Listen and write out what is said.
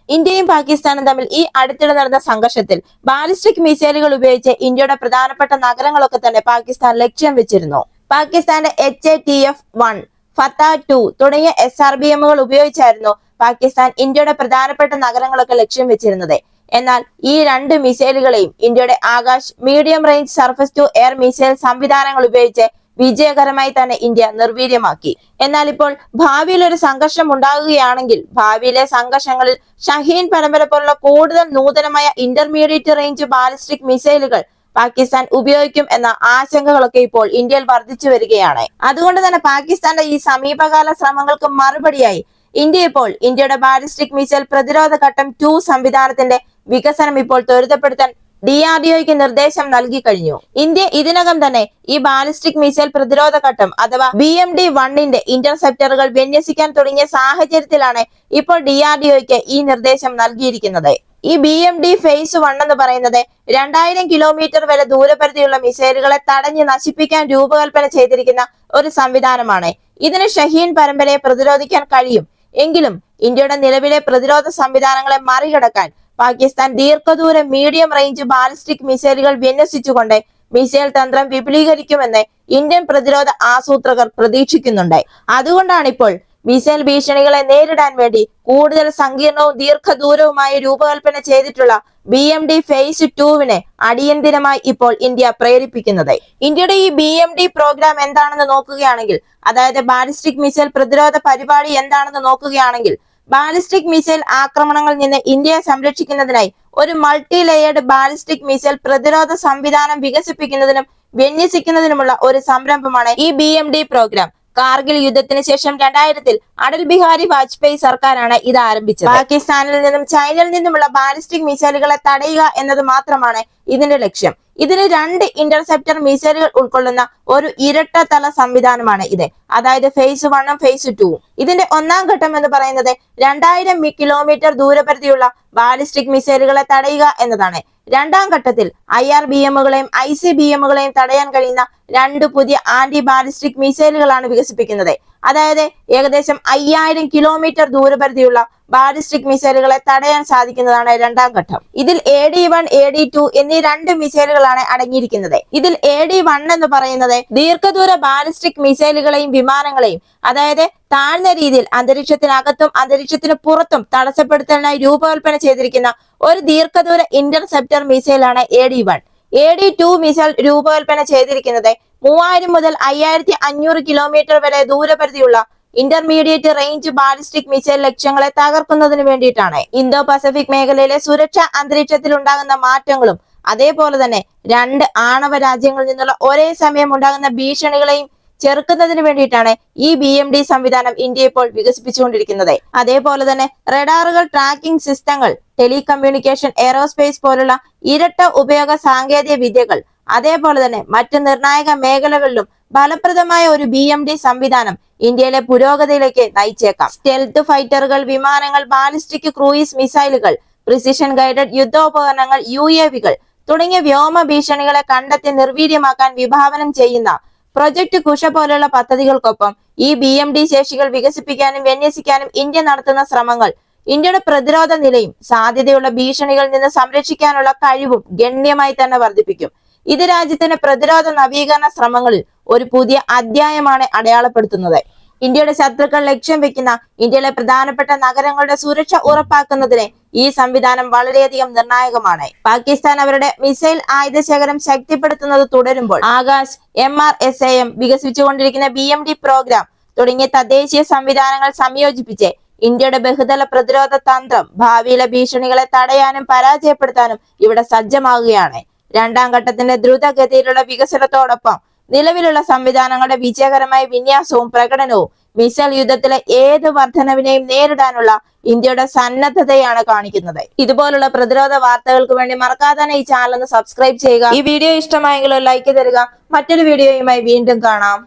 ഇന്ത്യയും പാകിസ്ഥാനും തമ്മിൽ ഈ അടുത്തിടെ നടന്ന സംഘർഷത്തിൽ ബാലിസ്റ്റിക് മിസൈലുകൾ ഉപയോഗിച്ച് ഇന്ത്യയുടെ പ്രധാനപ്പെട്ട നഗരങ്ങളൊക്കെ തന്നെ പാകിസ്ഥാൻ ലക്ഷ്യം വെച്ചിരുന്നു. പാകിസ്ഥാന്റെ HATF-1, ഫത്ത-2 തുടങ്ങിയ SRBMകൾ ഉപയോഗിച്ചായിരുന്നു പാകിസ്ഥാൻ ഇന്ത്യയുടെ പ്രധാനപ്പെട്ട നഗരങ്ങളൊക്കെ ലക്ഷ്യം വെച്ചിരുന്നത്. എന്നാൽ ഈ രണ്ട് മിസൈലുകളെയും ഇന്ത്യയുടെ Akash, medium range surface to air missile സംവിധാനങ്ങൾ ഉപയോഗിച്ച് വിജയകരമായി തന്നെ ഇന്ത്യ നിർവീര്യമാക്കി. എന്നാൽ ഇപ്പോൾ ഭാവിയിൽ ഒരു സംഘർഷം ഉണ്ടാകുകയാണെങ്കിൽ ഭാവിയിലെ സംഘർഷങ്ങളിൽ ഷഹീൻ പരമ്പര പോലുള്ള കൂടുതൽ നൂതനമായ ഇന്റർമീഡിയറ്റ് റേഞ്ച് ബാലിസ്റ്റിക് മിസൈലുകൾ പാകിസ്ഥാൻ ഉപയോഗിക്കും എന്ന ആശങ്കകളൊക്കെ ഇപ്പോൾ ഇന്ത്യയിൽ വർദ്ധിച്ചു വരികയാണ്. അതുകൊണ്ട് തന്നെ പാകിസ്ഥാന്റെ ഈ സമീപകാല ശ്രമങ്ങൾക്ക് മറുപടിയായി ഇന്ത്യ ഇപ്പോൾ ഇന്ത്യയുടെ ബാലിസ്റ്റിക് മിസൈൽ പ്രതിരോധ ഘട്ടം 2 സംവിധാനത്തിന്റെ വികസനം ഇപ്പോൾ ത്വരിതപ്പെടുത്താൻ DRDOയ്ക്ക് നിർദ്ദേശം നൽകി കഴിഞ്ഞു. ഇന്ത്യ ഇതിനകം തന്നെ ഈ ബാലിസ്റ്റിക് മിസൈൽ പ്രതിരോധ ഘട്ടം അഥവാ BMD-1ന്റെ ഇന്റർസെപ്റ്ററുകൾ വിന്യസിക്കാൻ തുടങ്ങിയ സാഹചര്യത്തിലാണ് ഇപ്പോൾ DRDOയ്ക്ക് ഈ നിർദ്ദേശം നൽകിയിരിക്കുന്നത്. ഈ BMD ഫേസ് 1 എന്ന് പറയുന്നത് 2000 കിലോമീറ്റർ വരെ ദൂരപരിധിയുള്ള മിസൈലുകളെ തടഞ്ഞ് നശിപ്പിക്കാൻ രൂപകൽപ്പന ചെയ്തിരിക്കുന്ന ഒരു സംവിധാനമാണ്. ഇതിന് ഷഹീൻ പരമ്പരയെ പ്രതിരോധിക്കാൻ കഴിയും. എങ്കിലും ഇന്ത്യയുടെ നിലവിലെ പ്രതിരോധ സംവിധാനങ്ങളെ മറികടക്കാൻ പാകിസ്ഥാൻ ദീർഘദൂര മീഡിയം റേഞ്ച് ബാലിസ്റ്റിക് മിസൈലുകൾ വിന്യസിച്ചുകൊണ്ട് മിസൈൽ തന്ത്രം വിപുലീകരിക്കുമെന്ന് ഇന്ത്യൻ പ്രതിരോധ ആസൂത്രകർ പ്രതീക്ഷിക്കുന്നുണ്ട്. അതുകൊണ്ടാണ് ഇപ്പോൾ മിസൈൽ ഭീഷണികളെ നേരിടാൻ വേണ്ടി കൂടുതൽ സങ്കീർണവും ദീർഘദൂരവുമായി രൂപകൽപ്പന ചെയ്തിട്ടുള്ള BMD ഫേസ് 2വിനെ അടിയന്തിരമായി ഇപ്പോൾ ഇന്ത്യ പ്രേരിപ്പിക്കുന്നത്. ഇന്ത്യയുടെ ഈ BMD പ്രോഗ്രാം എന്താണെന്ന് നോക്കുകയാണെങ്കിൽ, അതായത് ബാലിസ്റ്റിക് മിസൈൽ പ്രതിരോധ പരിപാടി എന്താണെന്ന് നോക്കുകയാണെങ്കിൽ, ബാലിസ്റ്റിക് മിസൈൽ ആക്രമണങ്ങളിൽ നിന്ന് ഇന്ത്യയെ സംരക്ഷിക്കുന്നതിനായി ഒരു മൾട്ടി ലെയേർഡ് ബാലിസ്റ്റിക് മിസൈൽ പ്രതിരോധ സംവിധാനം വികസിപ്പിക്കുന്നതിനും വിന്യസിക്കുന്നതിനുമുള്ള ഒരു സംരംഭമാണ് ഈ BMD പ്രോഗ്രാം. കാർഗിൽ യുദ്ധത്തിന് ശേഷം 2000-ൽ അടൽ ബിഹാരി വാജ്പേയി സർക്കാരാണ് ഇത് ആരംഭിച്ചത്. പാകിസ്ഥാനിൽ നിന്നും ചൈനയിൽ നിന്നുമുള്ള ബാലിസ്റ്റിക് മിസൈലുകളെ തടയുക എന്നത് മാത്രമാണ് ഇതിന്റെ ലക്ഷ്യം. ഇതിന് 2 ഇന്റർസെപ്റ്റർ മിസൈലുകൾ ഉൾക്കൊള്ളുന്ന ഒരു ഇരട്ട തല സംവിധാനമാണ് ഇത്. അതായത് ഫേസ് 1ഉം ഫേസ് 2ഉം. ഇതിന്റെ ഒന്നാം ഘട്ടം എന്ന് പറയുന്നത് 2000 കിലോമീറ്റർ ദൂരപരിധിയുള്ള ബാലിസ്റ്റിക് മിസൈലുകളെ തടയുക എന്നതാണ്. രണ്ടാം ഘട്ടത്തിൽ IRBMകളെയും ICBMകളെയും തടയാൻ കഴിയുന്ന 2 പുതിയ ആന്റി ബാലിസ്റ്റിക് മിസൈലുകളാണ് വികസിപ്പിക്കുന്നത്. അതായത് ഏകദേശം 5000 കിലോമീറ്റർ ദൂരപരിധിയുള്ള ബാലിസ്റ്റിക് മിസൈലുകളെ തടയാൻ സാധിക്കുന്നതാണ് രണ്ടാം ഘട്ടം. ഇതിൽ AD-1, AD-2 എന്നീ 2 മിസൈലുകളാണ് അടങ്ങിയിരിക്കുന്നത്. ഇതിൽ AD-1 എന്ന് പറയുന്നത് ദീർഘദൂര ബാലിസ്റ്റിക് മിസൈലുകളെയും വിമാനങ്ങളെയും, അതായത് താഴ്ന്ന രീതിയിൽ അന്തരീക്ഷത്തിനകത്തും അന്തരീക്ഷത്തിന് പുറത്തും തടസ്സപ്പെടുത്താനായി രൂപകൽപ്പന ചെയ്തിരിക്കുന്ന ഒരു ദീർഘദൂര ഇന്റർസെപ്റ്റർ മിസൈലാണ് AD-1. AD-2 മിസൈൽ രൂപകൽപ്പന ചെയ്തിരിക്കുന്നത് 3000 മുതൽ 5500 കിലോമീറ്റർ വരെ ദൂരപരിധിയുള്ള ഇന്റർമീഡിയറ്റ് റേഞ്ച് ബാലിസ്റ്റിക് മിസൈൽ ലക്ഷ്യങ്ങളെ തകർക്കുന്നതിന് വേണ്ടിയിട്ടാണ്. ഇന്തോ പസഫിക് മേഖലയിലെ സുരക്ഷാ അന്തരീക്ഷത്തിൽ ഉണ്ടാകുന്ന മാറ്റങ്ങളും അതേപോലെ തന്നെ 2 ആണവ രാജ്യങ്ങളിൽ നിന്നുള്ള ഒരേ സമയം ഉണ്ടാകുന്ന ഭീഷണികളെയും ചെറുക്കുന്നതിന് വേണ്ടിയിട്ടാണ് ഈ BMD സംവിധാനം ഇന്ത്യ ഇപ്പോൾ വികസിപ്പിച്ചുകൊണ്ടിരിക്കുന്നത്. അതേപോലെ തന്നെ റഡാറുകൾ, ട്രാക്കിംഗ് സിസ്റ്റങ്ങൾ, ടെലികമ്മ്യൂണിക്കേഷൻ, എയറോസ്പേസ് പോലുള്ള ഇരട്ട ഉപയോഗ സാങ്കേതിക വിദ്യകൾ, അതേപോലെ തന്നെ മറ്റ് നിർണായക മേഖലകളിലും ഫലപ്രദമായ ഒരു BMD സംവിധാനം ഇന്ത്യയിലെ പുരോഗതിയിലേക്ക് നയിച്ചേക്കാം. സ്റ്റെൽത്ത് ഫൈറ്ററുകൾ, വിമാനങ്ങൾ, ബാലിസ്റ്റിക് ക്രൂയിസ് മിസൈലുകൾ, പ്രിസിഷൻ ഗൈഡഡ് യുദ്ധോപകരണങ്ങൾ, UAVകൾ തുടങ്ങിയ വ്യോമ ഭീഷണികളെ കണ്ടെത്തി നിർവീര്യമാക്കാൻ വിഭാവനം ചെയ്യുന്ന പ്രൊജക്ട് കുഷ പോലുള്ള പദ്ധതികൾക്കൊപ്പം ഈ BMD ശേഷികൾ വികസിപ്പിക്കാനും വിന്യസിക്കാനും ഇന്ത്യ നടത്തുന്ന ശ്രമങ്ങൾ ഇന്ത്യയുടെ പ്രതിരോധ നിലയും സാധ്യതയുള്ള ഭീഷണികളിൽ നിന്ന് സംരക്ഷിക്കാനുള്ള കഴിവും ഗണ്യമായി തന്നെ വർദ്ധിപ്പിക്കും. ഇത് രാജ്യത്തിന്റെ പ്രതിരോധ നവീകരണ ശ്രമങ്ങളിൽ ഒരു പുതിയ അധ്യായമാണ് അടയാളപ്പെടുത്തുന്നത്. ഇന്ത്യയുടെ ശത്രുക്കൾ ലക്ഷ്യം വെക്കുന്ന ഇന്ത്യയിലെ പ്രധാനപ്പെട്ട നഗരങ്ങളുടെ സുരക്ഷ ഉറപ്പാക്കുന്നതിന് ഈ സംവിധാനം വളരെയധികം നിർണായകമാണ്. പാകിസ്ഥാൻ അവരുടെ മിസൈൽ ആയുധ ശേഖരം ശക്തിപ്പെടുത്തുന്നത് തുടരുമ്പോൾ ആകാശ്, MRSAM, വികസിപ്പിച്ചുകൊണ്ടിരിക്കുന്ന BMD പ്രോഗ്രാം തുടങ്ങിയ തദ്ദേശീയ സംവിധാനങ്ങൾ സംയോജിപ്പിച്ച് ഇന്ത്യയുടെ ബഹുതല പ്രതിരോധ തന്ത്രം ഭാവിയിലെ ഭീഷണികളെ തടയാനും പരാജയപ്പെടുത്താനും ഇവിടെ സജ്ജമാകുകയാണ്. രണ്ടാം ഘട്ടത്തിന്റെ ദ്രുതഗതിയിലുള്ള വികസനത്തോടൊപ്പം നിലവിലുള്ള സംവിധാനങ്ങളുടെ വിജയകരമായ വിന്യാസവും പ്രകടനവും മിസൈൽ യുദ്ധത്തിലെ ഏത് വർധനവിനെയും നേരിടാനുള്ള ഇന്ത്യയുടെ സന്നദ്ധതയാണ് കാണിക്കുന്നത്. ഇതുപോലുള്ള പ്രതിരോധ വാർത്തകൾക്ക് വേണ്ടി മറക്കാതെ തന്നെ ഈ ചാനൽ ഒന്ന് സബ്സ്ക്രൈബ് ചെയ്യുക. ഈ വീഡിയോ ഇഷ്ടമായെങ്കിൽ ലൈക്ക് തരിക. മറ്റൊരു വീഡിയോയുമായി വീണ്ടും കാണാം.